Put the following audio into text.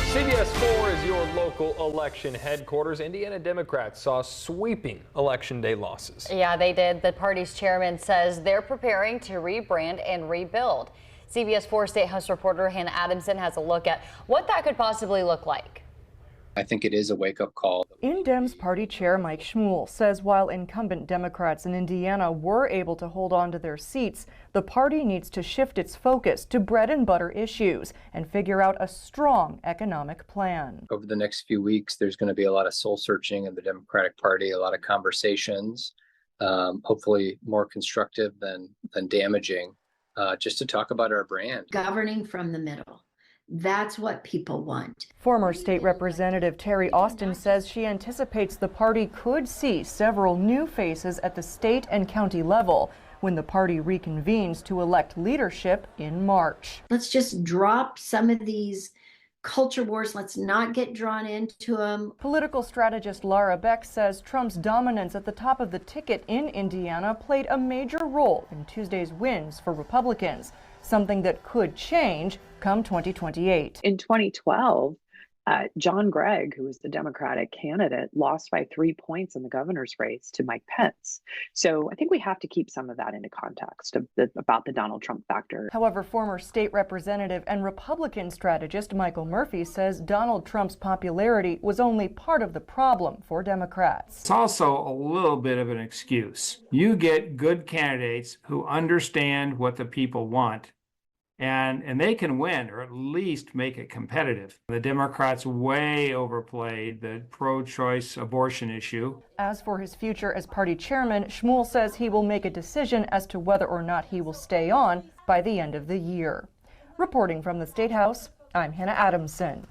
CBS 4 is your local election headquarters. Indiana Democrats saw sweeping Election Day losses. Yeah, they did. The party's chairman says they're preparing to rebrand and rebuild. CBS 4 State House reporter Hannah Adamson has a look at what that could possibly look like. I think it is a wake-up call. In-Dems party chair Mike Schmuhl says while incumbent Democrats in Indiana were able to hold on to their seats, the party needs to shift its focus to bread and butter issues and figure out a strong economic plan. Over the next few weeks, there's going to be a lot of soul searching in the Democratic Party, a lot of conversations, hopefully more constructive than damaging, just to talk about our brand. Governing from the middle. That's what people want. Former State Representative Terry Austin says she anticipates the party could see several new faces at the state and county level when the party reconvenes to elect leadership in March. Let's just drop some of these culture wars. Let's not get drawn into them. Political strategist Laura Beck says Trump's dominance at the top of the ticket in Indiana played a major role in Tuesday's wins for Republicans, something that could change come 2028. In 2012, John Gregg, who was the Democratic candidate, lost by 3 points in the governor's race to Mike Pence. So I think we have to keep some of that into context about the Donald Trump factor. However, former state representative and Republican strategist Michael Murphy says Donald Trump's popularity was only part of the problem for Democrats. It's also a little bit of an excuse. You get good candidates who understand what the people want, and they can win or at least make it competitive. The Democrats way overplayed the pro-choice abortion issue. As for his future as party chairman, Schmuhl says he will make a decision as to whether or not he will stay on by the end of the year. Reporting from the State House, I'm Hannah Adamson.